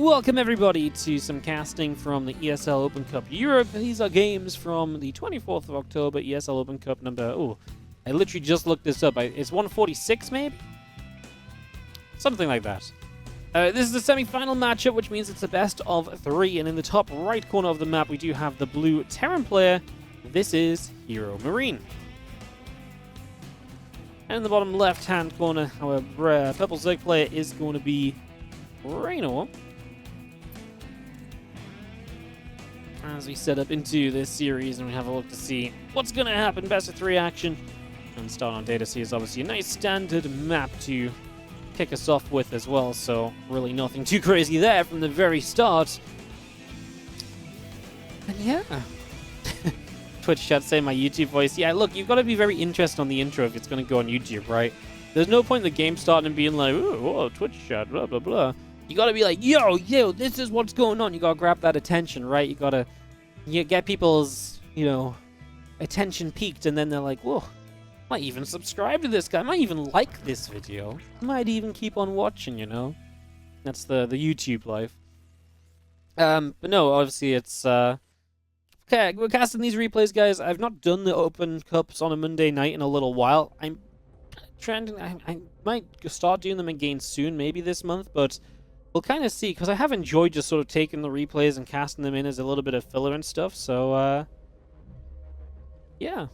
Welcome everybody to some casting from the ESL Open Cup Europe. These are games from the 24th of October, ESL Open Cup number... Oh, I literally just looked this up. It's 146 maybe? Something like that. This is the semi-final matchup, which means it's the best of three. And in the top right corner of the map, we do have the blue Terran player. This is HeroMarine. And in the bottom left-hand corner, our purple Zerg player is going to be Reynor. As we set up into this series and we have a look to see what's going to happen, best of three action. And start on Data C is obviously a nice standard map to kick us off with as well, so really nothing too crazy there from the very start. And yeah. Twitch chat saying my YouTube voice. Yeah, look, you've got to be very interested on the intro if it's going to go on YouTube, right? There's no point in the game starting and being like, ooh, whoa, Twitch chat, blah, blah, blah. You got to be like, yo, this is what's going on. You got to grab that attention, right? You got to get people's, attention peaked, and then they're like, whoa, I might even subscribe to this guy. I might even like this video. I might even keep on watching, That's the YouTube life. But no, obviously it's, okay, we're casting these replays, guys. I've not done the Open Cups on a Monday night in a little while. I'm trending, I might start doing them again soon, maybe this month, but we'll kind of see, because I have enjoyed just sort of taking the replays and casting them in as a little bit of filler and stuff, so, yeah.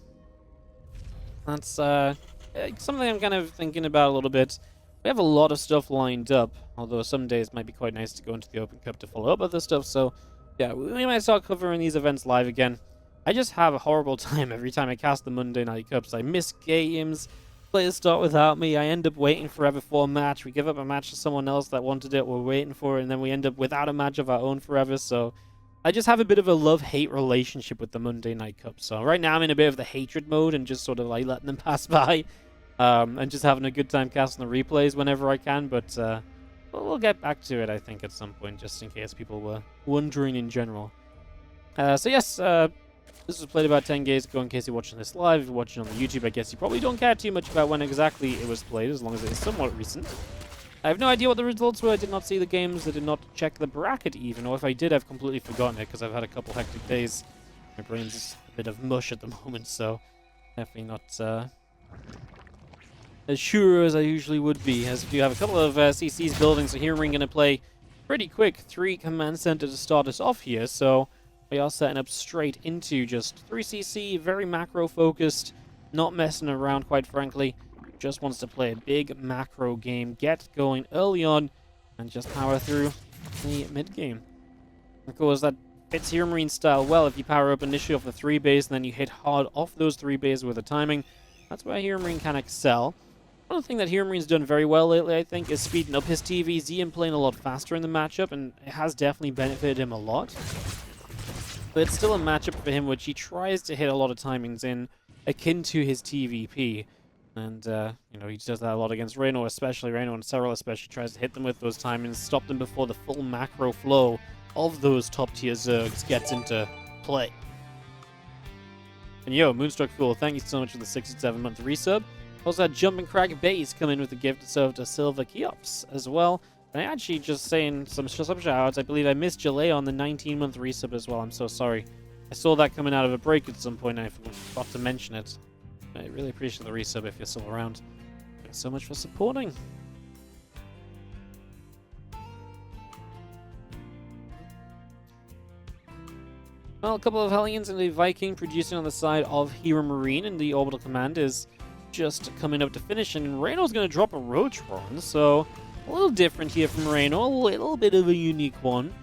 That's, something I'm kind of thinking about a little bit. We have a lot of stuff lined up, although some days it might be quite nice to go into the Open Cup to follow up other stuff, so, yeah, we might start covering these events live again. I just have a horrible time every time I cast the Monday Night Cups. I miss games. Players start without me. I end up waiting forever for a match. We give up a match to someone else that wanted it. We're waiting for it, and then we end up without a match of our own forever. So I just have a bit of a love-hate relationship with the Monday Night Cup. So right now I'm in a bit of the hatred mode and just sort of like letting them pass by, and just having a good time casting the replays whenever I can. But we'll get back to it, I think, at some point, just in case people were wondering in general. So yes, this was played about 10 days ago in case you're watching this live. If you're watching on the YouTube, I guess you probably don't care too much about when exactly it was played, as long as it is somewhat recent. I have no idea what the results were. I did not see the games. I did not check the bracket even, or if I did, I've completely forgotten it because I've had a couple hectic days. My brain's just a bit of mush at the moment, so definitely not as sure as I usually would be. As we do have a couple of CCs building, so here we're going to play pretty quick 3 command center to start us off here, so we are setting up straight into just 3CC, very macro-focused, not messing around, quite frankly. Just wants to play a big macro game, get going early on, and just power through the mid-game. Of course, that fits HeroMarine style well. If you power up initially off the 3 base, and then you hit hard off those 3 bases with the timing, that's where HeroMarine can excel. One thing that HeroMarine's done very well lately, I think, is speeding up his TVZ and playing a lot faster in the matchup, and it has definitely benefited him a lot. But it's still a matchup for him which he tries to hit a lot of timings in, akin to his TVP. And, he does that a lot against Reynor, especially. Reynor and Serral especially tries to hit them with those timings, stop them before the full macro flow of those top-tier Zergs gets into play. And yo, Moonstruck Fool, thank you so much for the 67-month resub. Also had Jumping Crack Base come in with a gift of to Silver Keops as well. And I actually just saying some shout-outs. I believe I missed Jalea on the 19-month resub as well. I'm so sorry. I saw that coming out of a break at some point and I forgot to mention it. I really appreciate the resub if you're still around. Thanks so much for supporting. Well, a couple of Hellions and a Viking producing on the side of HeroMarine, and the Orbital Command is just coming up to finish, and Reynor's going to drop a Roachron, so a little different here from Reynor, a little bit of a unique one.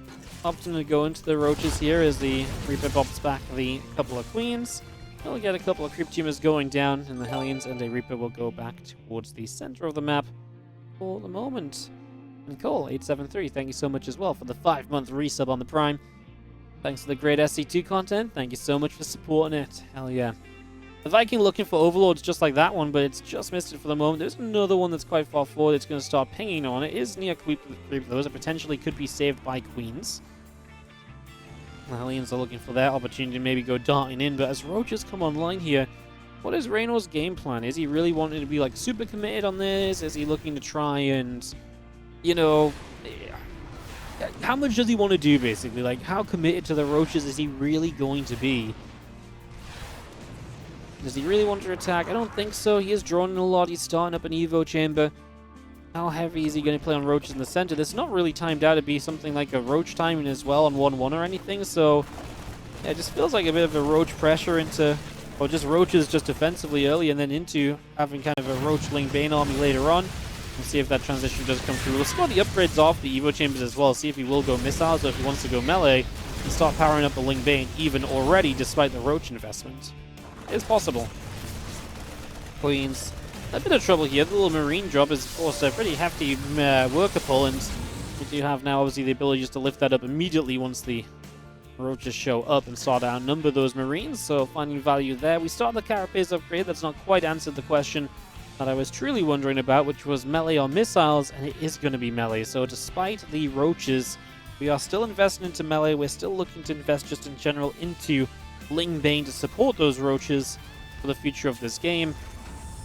Opting to go into the Roaches here as the Reaper pops back the couple of Queens. We'll get a couple of Creep Tumors going down in the Hellions, and a Reaper will go back towards the center of the map for the moment. And Cole873, thank you so much as well for the 5-month resub on the Prime. Thanks for the great SC2 content. Thank you so much for supporting it. Hell yeah. The Viking looking for Overlords just like that one, but it's just missed it for the moment. There's another one that's quite far forward. It's going to start pinging on. It is near Creep though, so potentially could be saved by Queens. The Hellions are looking for their opportunity to maybe go darting in, but as Roaches come online here, what is Reynor's game plan? Is he really wanting to be like super committed on this? Is he looking to try and, how much does he want to do, basically? Like, how committed to the Roaches is he really going to be? Does he really want to attack? I don't think so. He is drawn in a lot. He's starting up an Evo chamber. How heavy is he going to play on Roaches in the center? This is not really timed out to be something like a Roach timing as well on 1-1 or anything, so yeah, it just feels like a bit of a Roach pressure into, or just Roaches just defensively early and then into having kind of a Roach Ling Bane army later on. We'll see if that transition does come through. We'll score the upgrades off the Evo chambers as well, see if he will go missiles or if he wants to go melee and start powering up the Ling Bane even already despite the Roach investment. It's possible. Queens. A bit of trouble here. The little Marine drop is, of course, a pretty hefty worker pull, and we do have now, obviously, the ability just to lift that up immediately once the Roaches show up and start to outnumber those Marines, so finding value there. We start the Carapace upgrade. That's not quite answered the question that I was truly wondering about, which was melee or missiles, and it is going to be melee. So despite the Roaches, we are still investing into melee. We're still looking to invest just in general into Ling Bane to support those Roaches for the future of this game.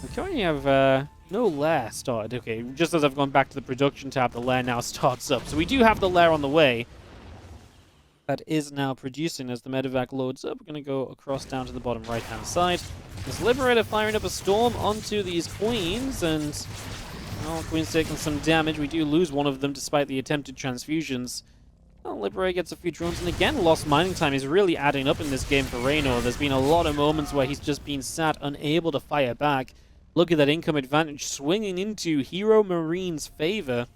We currently have no lair started. Okay, just as I've gone back to the production tab, the lair now starts up. So we do have the lair on the way. That is now producing as the medevac loads up. We're going to go across down to the bottom right-hand side. This Liberator firing up a storm onto these Queens, and well, Queen's taking some damage. We do lose one of them despite the attempted transfusions. Well, Liberator gets a few drones, and again, lost mining time is really adding up in this game for Reynor. There's been a lot of moments where he's just been sat unable to fire back. Look at that income advantage swinging into HeroMarine's favor.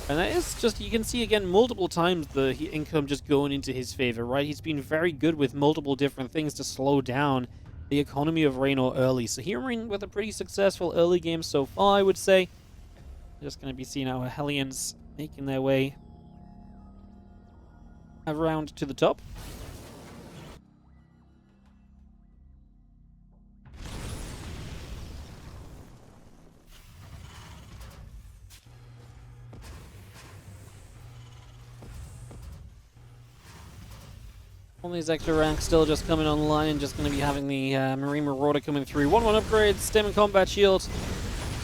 And that is just, you can see again multiple times the income just going into his favor, right? He's been very good with multiple different things to slow down the economy of Reynor early. So HeroMarine with a pretty successful early game so far, I would say. Just going to be seeing our Hellions making their way around to the top. All these extra ranks still just coming online, and just going to be having the Marine Marauder coming through. 1-1 upgrades, stem and combat shield.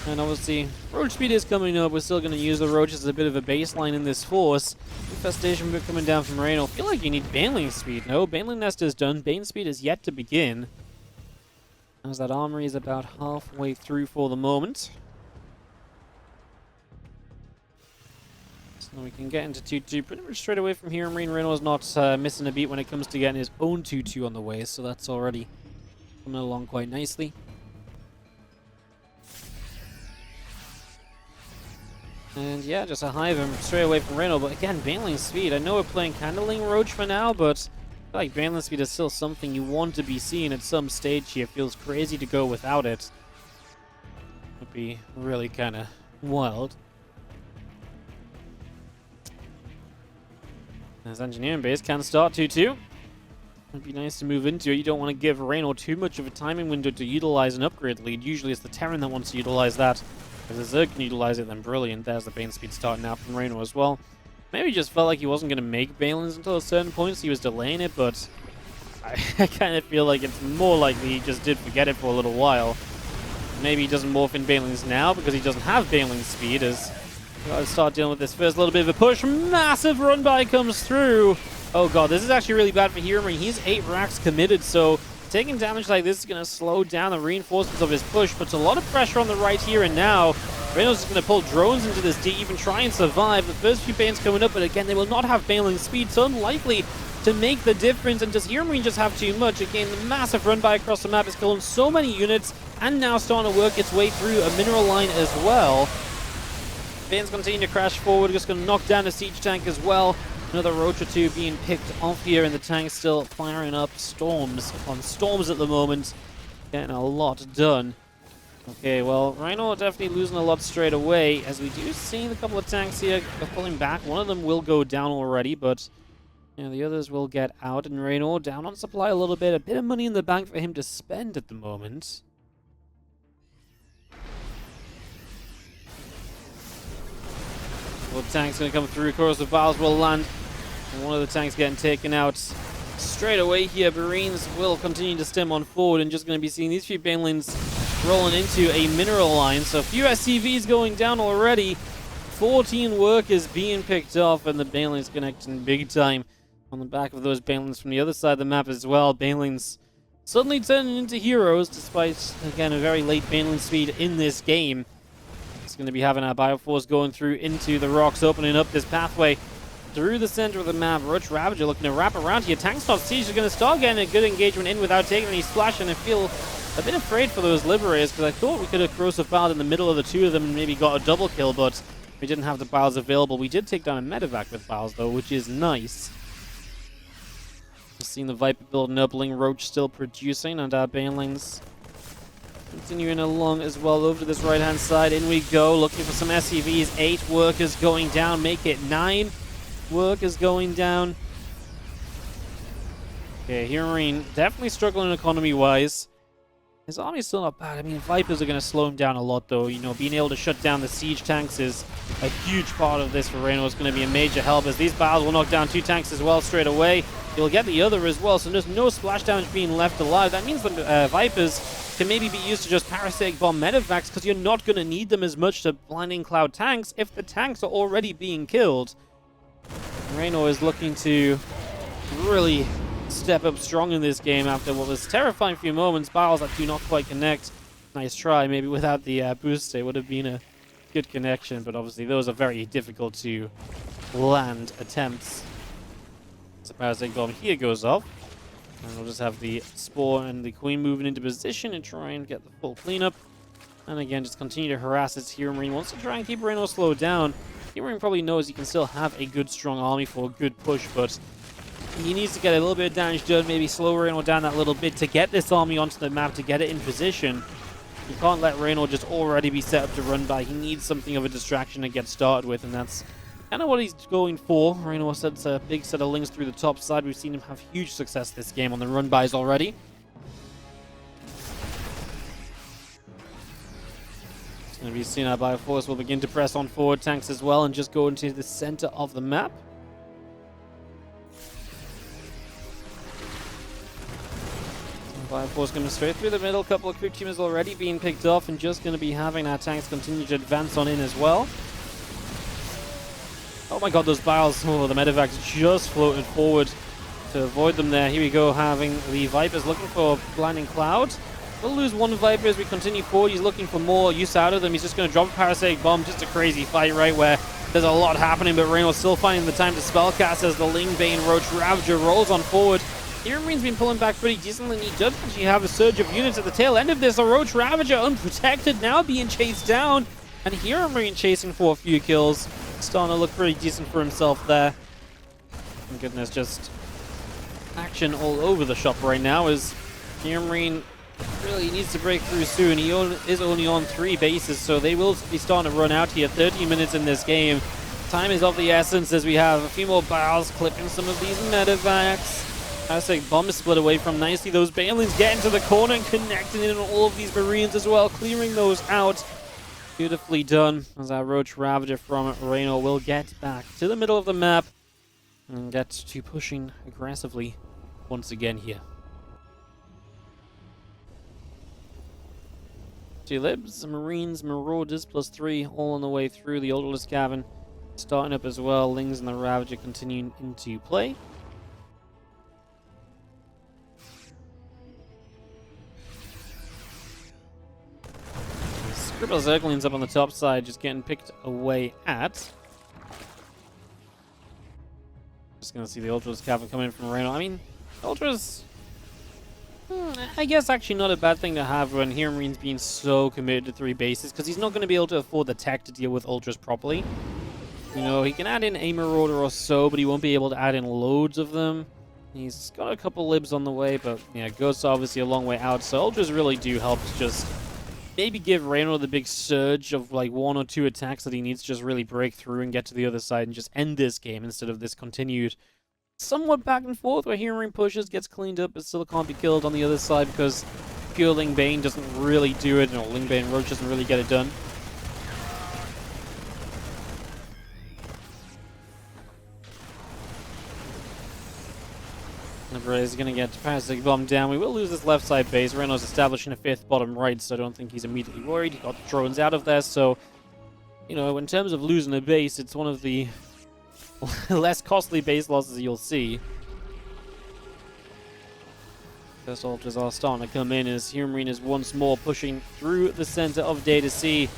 And obviously, Roach speed is coming up. We're still going to use the Roach as a bit of a baseline in this force. Infestation coming down from Reynor. I feel like you need Baneling speed. No, Baneling Nest is done. Bane speed is yet to begin. As that armory is about halfway through for the moment. So we can get into 2-2 pretty much straight away from here. Reynor is not missing a beat when it comes to getting his own 2-2 on the way, so that's already coming along quite nicely. And yeah, just a hive him straight away from Reynor, but again, Baneling speed. I know we're playing Candling Roach for now, but I feel like Baneling speed is still something you want to be seeing at some stage here. It feels crazy to go without it. Would be really kind of wild. As engineering base can start 2-2. It'd be nice to move into it. You don't want to give Reynor too much of a timing window to utilize an upgrade lead. Usually it's the Terran that wants to utilize that. If the Zerg can utilize it, then brilliant. There's the Bane speed starting out from Reynor as well. Maybe just felt like he wasn't going to make Banelings until a certain point, so he was delaying it, but I kind of feel like it's more likely he just did forget it for a little while. Maybe he doesn't morph in Banelings now because he doesn't have Baneling speed, as we gotta start dealing with this first little bit of a push. Massive run by comes through. Oh god, this is actually really bad for HeroMarine. He's 8 racks committed, so taking damage like this is going to slow down the reinforcements of his push. Puts a lot of pressure on the right here and now. Reynor's just going to pull drones into this D, even try and survive. The first few Banes coming up, but again, they will not have Baneling speed, so unlikely to make the difference. And does HeroMarine just have too much? Again, the massive run by across the map is killing so many units, and now starting to work its way through a mineral line as well. Bane's continue to crash forward, just going to knock down the siege tank as well. Another Roach or two being picked off here, and the tank still firing up storms on storms at the moment. Getting a lot done. Okay, well, Reynor definitely losing a lot straight away, as we do see a couple of tanks here pulling back. One of them will go down already, but you know, the others will get out, and Reynor down on supply a little bit. A bit of money in the bank for him to spend at the moment. Well, the tank's going to come through. Corrosive Vials will land. And one of the tanks getting taken out straight away here. Marines will continue to stem on forward, and just going to be seeing these few Banelings rolling into a mineral line. So a few SCVs going down already. 14 workers being picked off, and the Banelings connecting big time on the back of those Banelings from the other side of the map as well. Banelings suddenly turning into heroes, despite, again, a very late Baneling speed in this game. It's going to be having our Bioforce going through into the rocks, opening up this pathway through the center of the map. Roach Ravager looking to wrap around here. Tank's not Siege is going to start getting a good engagement in without taking any splash, and I feel a bit afraid for those Liberators, because I thought we could have corrosive barred in the middle of the two of them and maybe got a double kill, but we didn't have the Biles available. We did take down a medevac with Biles, though, which is nice. Seeing the Viper building up, Ling Roach still producing, and our Banelings continuing along as well over to this right-hand side. In we go, looking for some SCVs. 8 workers going down, make it 9 workers going down. Okay, HeroMarine definitely struggling economy-wise. His army's still not bad. I mean, Vipers are going to slow him down a lot, though. You know, being able to shut down the siege tanks is a huge part of this for Reynor. It's going to be a major help, as these Biles will knock down 2 tanks as well straight away. You'll get the other as well, so there's no splash damage being left alive. That means the Vipers can maybe be used to just parasitic bomb medevacs, because you're not going to need them as much to blinding cloud tanks if the tanks are already being killed. Reynor is looking to really step up strong in this game after what was terrifying few moments. Biles that do not quite connect. Nice try. Maybe without the boost, it would have been a good connection, but obviously those are very difficult to land attempts. So parasitic bomb here goes off, and we'll just have the Spore and the Queen moving into position and try and get the full cleanup. And again, just continue to harass its HeroMarine. Wants to try and keep Reynor slowed down. HeroMarine probably knows he can still have a good strong army for a good push, but he needs to get a little bit of damage done, maybe slow Reynor down that little bit to get this army onto the map, to get it in position. You can't let Reynor just already be set up to run by. He needs something of a distraction to get started with, and that's kind of what he's going for. Reynor sets a big set of links through the top side. We've seen him have huge success this game on the run-bys already. And we've seen our Bioforce will begin to press on forward tanks as well and just go into the center of the map. Bioforce coming straight through the middle. A couple of creep teamers already being picked off, and just going to be having our tanks continue to advance on in as well. Oh my god, those Biles. Oh, the medevacs just floated forward to avoid them there. Here we go, having the Vipers looking for Blinding Cloud. We'll lose 1 Viper as we continue forward. He's looking for more use out of them. He's just going to drop a Parasitic Bomb. Just a crazy fight, right, where there's a lot happening, but Reynor still finding the time to spellcast as the Ling Bane Roach Ravager rolls on forward. HeroMarine's been pulling back pretty decently, and he does actually have a surge of units at the tail end of this. A Roach Ravager unprotected, now being chased down, and HeroMarine chasing for a few kills. Starting to look pretty decent for himself there. My goodness, just action all over the shop right now as HeroMarine really needs to break through soon. He is only on 3 bases, so they will be starting to run out here. 30 minutes in this game. Time is of the essence as we have a few more Biles clipping some of these medevacs. Parasitic Bomb is split away from nicely. Those Banelings get into the corner and connecting in on all of these Marines as well, clearing those out. Beautifully done, as our Roach Ravager from Reynor will get back to the middle of the map and get to pushing aggressively once again here. 2 Libs, Marines, Marauders, +3, all on the way through. The Odorless Cavern starting up as well. Lings and the Ravager continuing into play. Scribble Zerglings up on the top side, just getting picked away at. Just gonna see the Ultras Cavern coming in from Reynor. I mean, Ultras, I guess actually not a bad thing to have when HeroMarine's being so committed to 3 bases, because he's not going to be able to afford the tech to deal with Ultras properly. You know, he can add in a Marauder or so, but he won't be able to add in loads of them. He's got a couple Libs on the way, but yeah, Ghosts are obviously a long way out, so Ultras really do help to just maybe give Reynor the big surge of like 1 or 2 attacks that he needs to just really break through and get to the other side and just end this game instead of this continued somewhat back and forth where HeroMarine pushes, gets cleaned up, but still can't be killed on the other side because pure Ling Bane doesn't really do it, or Ling Bane Roach doesn't really get it done. Liberator is going to get Parasitic Bomb down. We will lose this left side base. Reynor's establishing a 5th bottom right, so I don't think he's immediately worried. He got the drones out of there, so you know, in terms of losing a base, it's one of the less costly base losses you'll see. First ultras are starting to come in as HeroMarine is once more pushing through the center of Data C.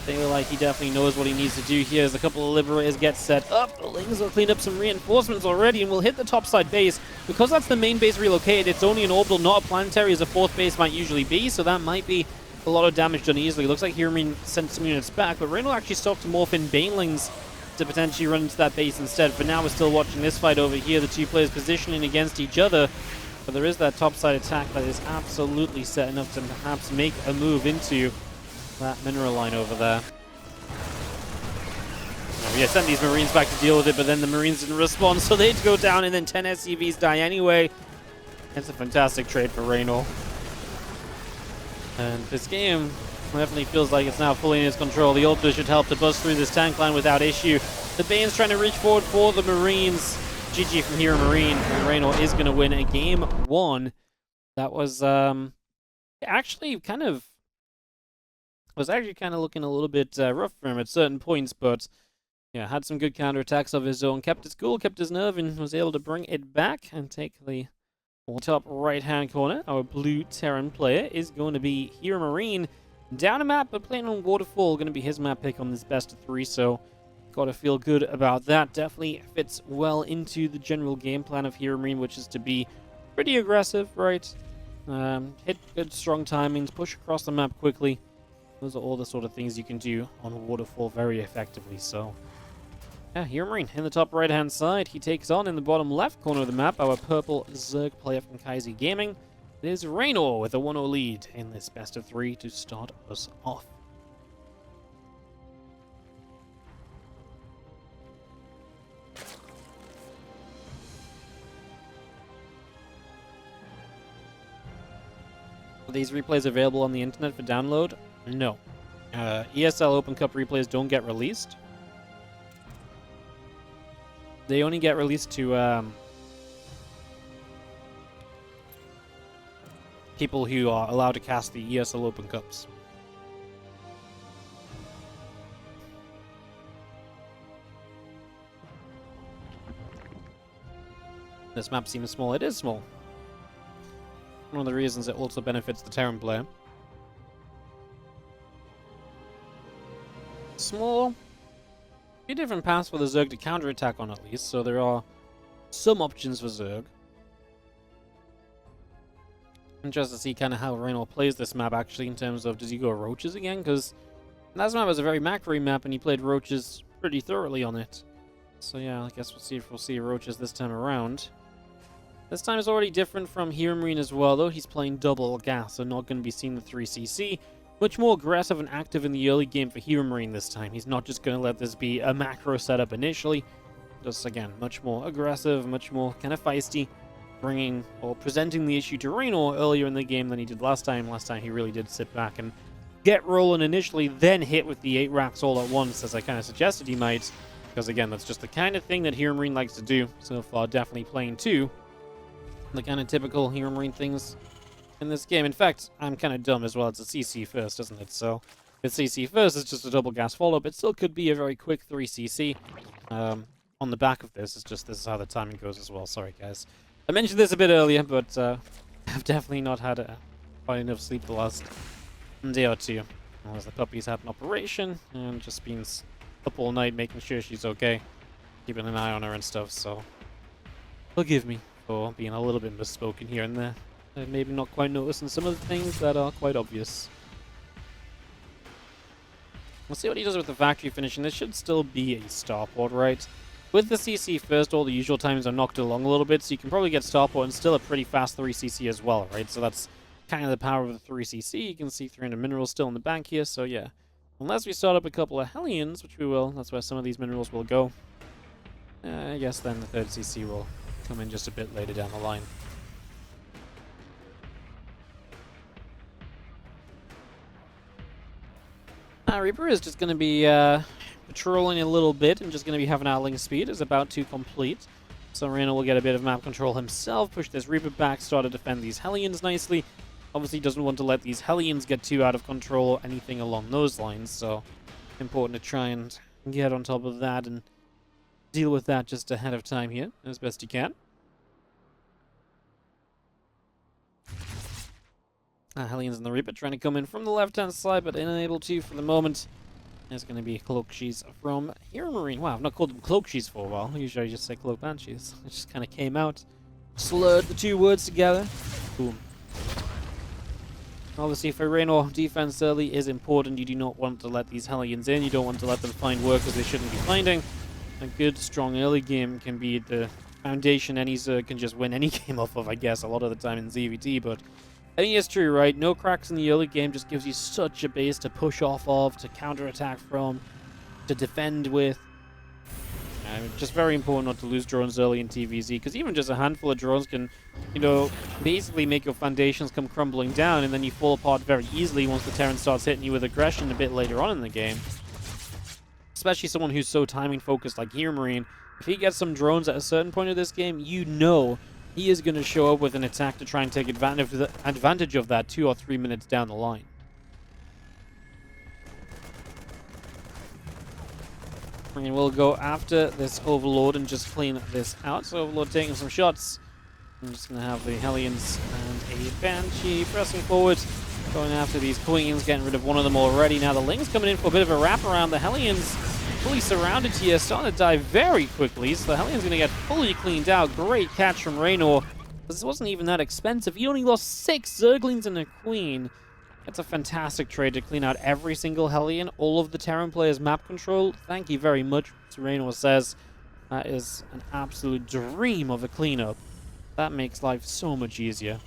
They feel like he definitely knows what he needs to do here as a couple of Liberators get set up. The Lings will clean up some reinforcements already and will hit the topside base. Because that's the main base relocated, it's only an orbital, not a planetary, as a fourth base might usually be, so that might be a lot of damage done easily. Looks like HeroMarine sent some units back, but Reynor actually stopped to morph in Banelings to potentially run into that base instead. For now, we're still watching this fight over here, the two players positioning against each other. But there is that topside attack that is absolutely setting up to perhaps make a move into that mineral line over there. Yeah, sent these Marines back to deal with it, but then the Marines didn't respond, so they'd go down, and then 10 SCVs die anyway. It's a fantastic trade for Reynor. And this game definitely feels like it's now fully in its control. The Ultra should help to bust through this tank line without issue. The Bane's trying to reach forward for the Marines. GG from HeroMarine, and Reynor is going to win a game 1. That was actually kind of looking a little bit rough for him at certain points, but yeah, had some good counterattacks of his own, kept his cool, kept his nerve, and was able to bring it back and take the top right-hand corner. Our blue Terran player is going to be HeroMarine. Down a map, but playing on Waterfall, going to be his map pick on this best of 3, so got to feel good about that. Definitely fits well into the general game plan of HeroMarine, which is to be pretty aggressive, right? Hit good, strong timings, push across the map quickly. Those are all the sort of things you can do on Waterfall very effectively, so yeah, HeroMarine in the top right-hand side. He takes on in the bottom left corner of the map our purple Zerg player from Kaiser Gaming. It is Reynor with a 1-0 lead in this best of 3 to start us off. Are these replays available on the internet for download? No. ESL Open Cup replays don't get released. They only get released to people who are allowed to cast the ESL Open Cups. This map seems small. It is small. One of the reasons it also benefits the Terran player. Small. A few different paths for the Zerg to counterattack on at least, so there are some options for Zerg. Interested to see kind of how Reynor plays this map actually in terms of, does he go Roaches again? Because last map was a very macro map and he played Roaches pretty thoroughly on it. So yeah, I guess we'll see if we'll see Roaches this time around. This time is already different from HeroMarine as well, though. He's playing double gas, so not going to be seeing the 3cc. Much more aggressive and active in the early game for HeroMarine this time. He's not just going to let this be a macro setup initially. Just, again, much more aggressive, much more kind of feisty, bringing or presenting the issue to Reynor earlier in the game than he did last time. Last time he really did sit back and get rolling initially, then hit with the 8 racks all at once, as I kind of suggested he might. Because, again, that's just the kind of thing that HeroMarine likes to do. So far, definitely playing 2. The kind of typical HeroMarine things in this game. In fact, I'm kind of dumb as well. It's a CC first, isn't it? So if it's CC first, it's just a double gas follow-up. It still could be a very quick 3cc. On the back of this, it's just this is how the timing goes as well. Sorry, guys. I mentioned this a bit earlier, but I've definitely not had quite enough sleep the last day or 2. As the puppy's had an operation and just been up all night making sure she's okay. Keeping an eye on her and stuff, so forgive me for being a little bit misspoken here and there. Maybe not quite noticing some of the things that are quite obvious. We'll see what he does with the factory finishing. This should still be a starport, right? With the CC first, all the usual times are knocked along a little bit, so you can probably get starport and still a pretty fast 3cc as well, right? So that's kind of the power of the 3cc. You can see 300 minerals still in the bank here, so yeah. Unless we start up a couple of Hellions, which we will, that's where some of these minerals will go. I guess then the 3rd CC will come in just a bit later down the line. Reaper is just going to be patrolling a little bit and just going to be having outling speed. Is about to complete. So Reynor will get a bit of map control himself, push this Reaper back, start to defend these Hellions nicely. Obviously doesn't want to let these Hellions get too out of control or anything along those lines, so Important to try and get on top of that and deal with that just ahead of time here, as best you can. Hellions and the Reaper trying to come in from the left-hand side, but unable to for the moment. There's going to be Cloak Shees from HeroMarine. Wow, I've not called them Cloak Shees for a while. Usually I just say Cloak Banshees. It just kind of came out. Slurred the two words together. Boom. Obviously, for Reynor, defense early is important. You do not want to let these Hellions in. You don't want to let them find workers they shouldn't be finding. A good, strong early game can be the foundation any Zerg can just win any game off of, I guess, a lot of the time in ZvT, but I think it's true, right? No cracks in the early game just gives you such a base to push off of, to counterattack from, to defend with. Just very important not to lose drones early in TVZ, because even just a handful of drones can, you know, basically make your foundations come crumbling down, and then you fall apart very easily once the Terran starts hitting you with aggression a bit later on in the game. Especially someone who's so timing focused like HeroMarine. If he gets some drones at a certain point of this game, you know he is going to show up with an attack to try and take advantage of that 2 or 3 minutes down the line. And we'll go after this Overlord and just clean this out. So Overlord taking some shots. I'm just going to have the Hellions and a Banshee pressing forward. Going after these Queens, getting rid of one of them already. Now the Ling's coming in for a bit of a wraparound. The Hellions fully surrounded here, starting to die very quickly. So the Hellions going to get fully cleaned out. Great catch from Reynor. This wasn't even that expensive. He only lost 6 Zerglings and a Queen. That's a fantastic trade to clean out every single Hellion. All of the Terran players' map control. Thank you very much, as Reynor says. That is an absolute dream of a cleanup. That makes life so much easier.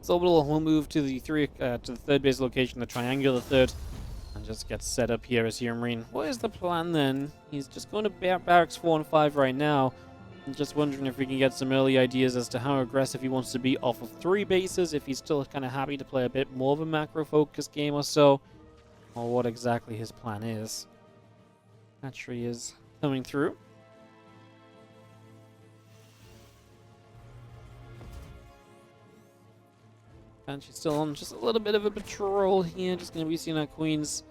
So we'll move to the third base location, the triangular third, and just get set up here as HeroMarine. What is the plan then? He's just going to barracks 4 and 5 right now. I'm just wondering if we can get some early ideas as to how aggressive he wants to be off of 3 bases, if he's still kind of happy to play a bit more of a macro-focused game or so, or what exactly his plan is. Hatchery is coming through. Banshee's still on just a little bit of a patrol here. Just going to be seeing our Queens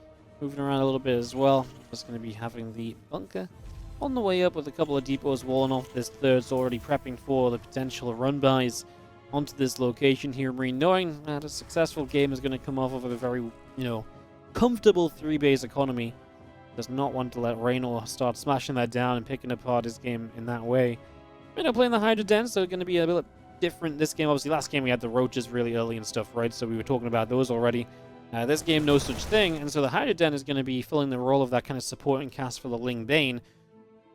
moving around a little bit as well. Just going to be having the bunker on the way up with a couple of depots walling off this third. So already prepping for the potential run-bys onto this location here. HeroMarine knowing that a successful game is going to come off of a very, comfortable 3-base economy. Does not want to let Reynor start smashing that down and picking apart his game in that way. Reynor playing the Hydra Den, so going to be a bit different this game. Obviously, last game we had the roaches really early and stuff, right? So we were talking about those already. This game, no such thing. And so the Hydra Den is going to be filling the role of that kind of supporting cast for the Ling Bane.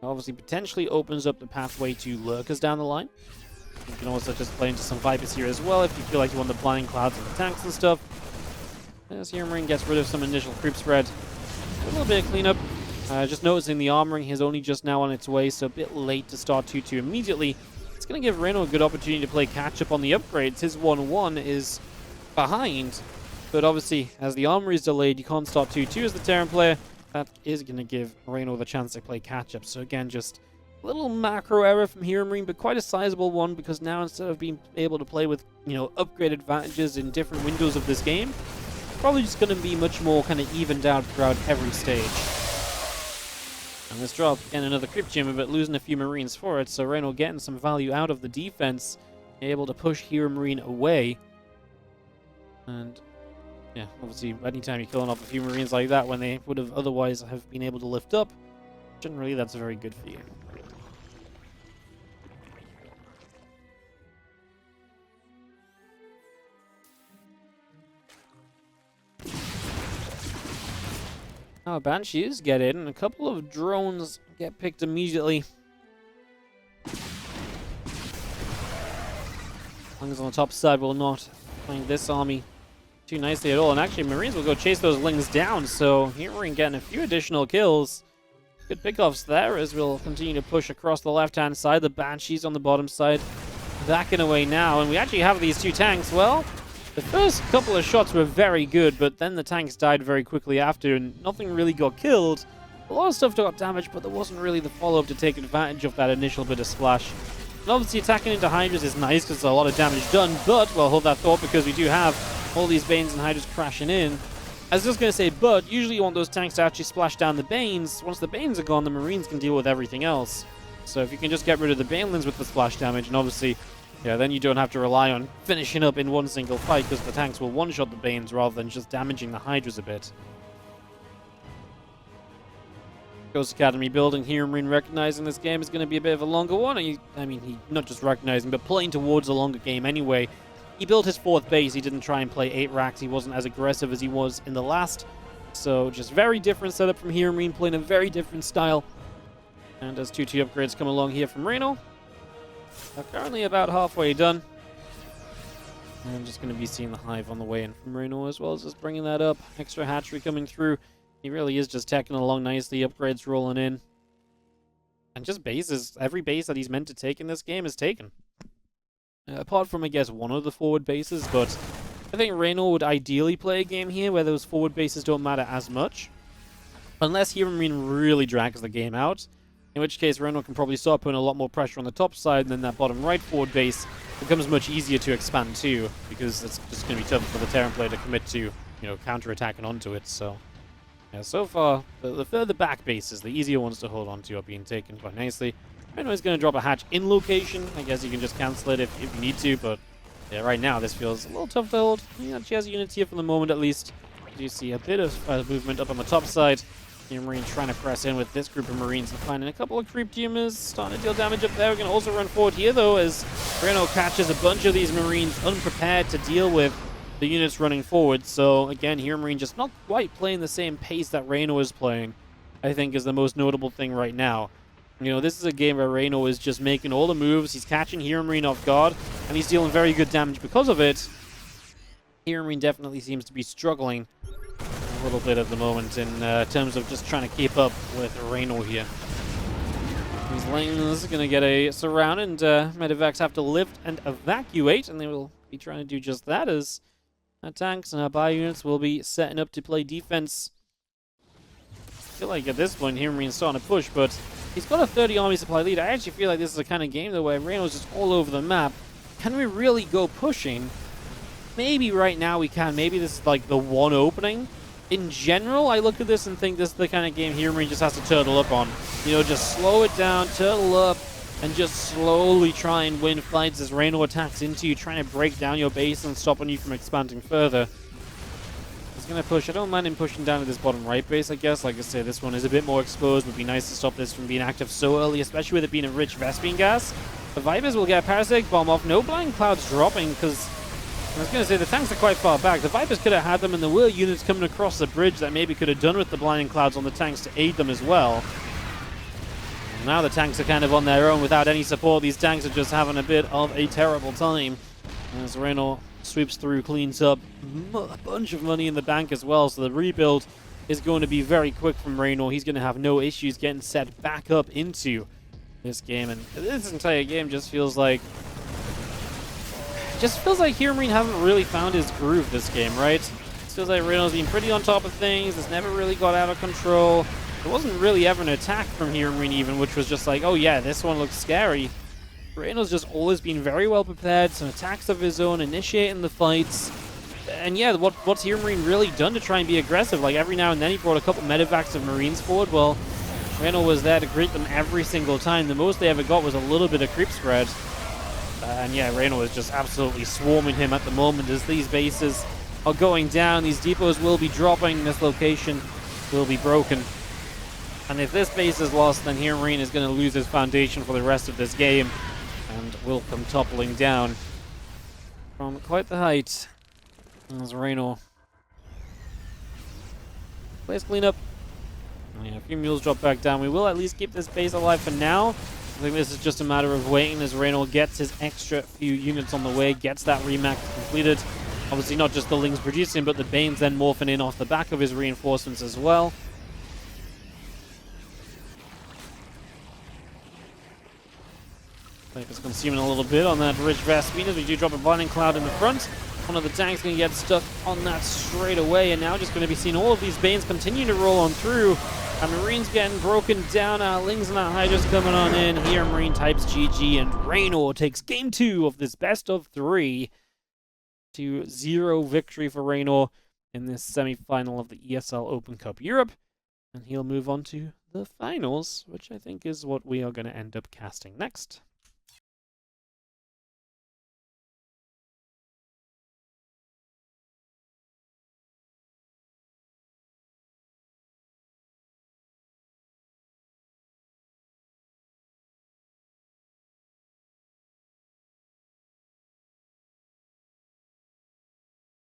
Obviously, potentially opens up the pathway to Lurkers down the line. You can also just play into some Vipers here as well if you feel like you want the Blind Clouds and the tanks and stuff. As HeroMarine gets rid of some initial creep spread. A little bit of cleanup. Just noticing the armoring is only just now on its way, so a bit late to start 2-2 immediately. It's going to give Reynor a good opportunity to play catch-up on the upgrades. His 1-1 is behind, but obviously, as the armory is delayed, you can't start 2-2 as the Terran player. That is going to give Reynor the chance to play catch-up. So again, just a little macro error from HeroMarine, but quite a sizable one, because now instead of being able to play with, upgrade advantages in different windows of this game, probably just going to be much more kind of evened out throughout every stage. And this drop, again, another Crypt Chamber, but losing a few Marines for it, so Reynor getting some value out of the defense, able to push HeroMarine away. And, yeah, obviously, anytime you're killing off a few Marines like that when they would have otherwise have been able to lift up, generally that's very good for you. Now Banshees get in, and a couple of drones get picked immediately. Lings on the top side will not find this army too nicely at all. And actually, Marines will go chase those Lings down, so HeroMarine getting a few additional kills. Good pickoffs there as we'll continue to push across the left-hand side. The Banshees on the bottom side backing away now. And we actually have these 2 tanks. Well, the first couple of shots were very good, but then the tanks died very quickly after, and nothing really got killed. A lot of stuff got damaged, but there wasn't really the follow-up to take advantage of that initial bit of splash. And obviously attacking into Hydras is nice because there's a lot of damage done, but we'll hold that thought because we do have all these Banes and Hydras crashing in. I was just going to say, but usually you want those tanks to actually splash down the Banes. Once the Banes are gone, the Marines can deal with everything else. So if you can just get rid of the Banelings with the splash damage, and obviously, yeah, then you don't have to rely on finishing up in one single fight, because the tanks will one-shot the Banes rather than just damaging the Hydras a bit. Ghost Academy building here, Marine recognizing this game is going to be a bit of a longer one. He not just recognizing, but playing towards a longer game anyway. He built his 4th base. He didn't try and play 8 racks. He wasn't as aggressive as he was in the last. So just very different setup from HeroMarine, playing a very different style. And as 2-2 upgrades come along here from Reynor. They're currently about halfway done. And I'm just going to be seeing the Hive on the way in from Reynor as well as just bringing that up. Extra hatchery coming through. He really is just teching along nicely. Upgrades rolling in. And just bases. Every base that he's meant to take in this game is taken. Apart from, I guess, one of the forward bases, but I think Reynor would ideally play a game here where those forward bases don't matter as much. Unless HeroMarine really drags the game out, in which case Reynor can probably start putting a lot more pressure on the top side, and then that bottom right forward base becomes much easier to expand too, because it's just going to be tough for the Terran player to commit to, counter-attacking onto it, so... Yeah, so far, the further back bases, the easier ones to hold on to, are being taken quite nicely. Reynor is going to drop a hatch in location. I guess you can just cancel it if you need to, but yeah, right now this feels a little tough to hold. Yeah, she has units here for the moment at least. You see a bit of movement up on the top side. Marine trying to press in with this group of Marines and finding a couple of creep tumors, starting to deal damage up there. We're going to also run forward here though, as Reynor catches a bunch of these Marines unprepared to deal with the units running forward. So again, HeroMarine just not quite playing the same pace that Reynor is playing, I think is the most notable thing right now. This is a game where Reynor is just making all the moves. He's catching HeroMarine off guard, and he's dealing very good damage because of it. HeroMarine definitely seems to be struggling a little bit at the moment in terms of just trying to keep up with Reynor here. These lanes are going to get a surround, and Medivacs have to lift and evacuate, and they will be trying to do just that as our tanks and our bio units will be setting up to play defense. I feel like at this point, HeroMarine's starting to push, but he's got a 30 army supply lead. I actually feel like this is the kind of game, though, where Reynor's just all over the map. Can we really go pushing? Maybe right now we can. Maybe this is like the one opening. In general, I look at this and think this is the kind of game HeroMarine just has to turtle up on. Just slow it down, turtle up, and just slowly try and win fights as Reynor attacks into you, trying to break down your base and stopping you from expanding further. He's going to push. I don't mind him pushing down to this bottom right base, I guess. Like I say, this one is a bit more exposed. Would be nice to stop this from being active so early, especially with it being a rich Vespene gas. The Vipers will get a Parasitic Bomb off. No Blind Clouds dropping, because I was going to say the tanks are quite far back. The Vipers could have had them, and there were units coming across the bridge that maybe could have done with the Blinding Clouds on the tanks to aid them as well. Now the tanks are kind of on their own without any support. These tanks are just having a bit of a terrible time. As Reynor sweeps through, cleans up a bunch of money in the bank as well. So the rebuild is going to be very quick from Reynor. He's going to have no issues getting set back up into this game. And this entire game just feels like... HeroMarine hasn't really found his groove this game, right? It feels like Reynor's been pretty on top of things. It's never really got out of control. There wasn't really ever an attack from HeroMarine even, which was just like, oh yeah, this one looks scary. Reynor's just always been very well prepared, some attacks of his own, initiating the fights. And yeah, what's HeroMarine really done to try and be aggressive? Like every now and then he brought a couple Medivacs of Marines forward. Well, Reynor was there to greet them every single time. The most they ever got was a little bit of creep spread. And yeah, Reynor is just absolutely swarming him at the moment as these bases are going down. These depots will be dropping. This location will be broken. And if this base is lost, then HeroMarine is going to lose his foundation for the rest of this game and will come toppling down from quite the height. As Reynor plays cleanup. Yeah, a few mules drop back down. We will at least keep this base alive for now. I think this is just a matter of waiting as Reynor gets his extra few units on the way, gets that remap completed. Obviously not just the Lings producing, but the Banes then morphing in off the back of his reinforcements as well. It's consuming a little bit on that rich Vespene as we do drop a Blinding Cloud in the front. One of the tanks going to get stuck on that straight away, and now just going to be seeing all of these Banes continue to roll on through. Our Marines getting broken down, our Lings and our Hydras coming on in. HeroMarine types GG, and Reynor takes game 2 of this best of 3. 6-0 victory for Reynor in this semi-final of the ESL Open Cup Europe. And he'll move on to the finals, which I think is what we are going to end up casting next.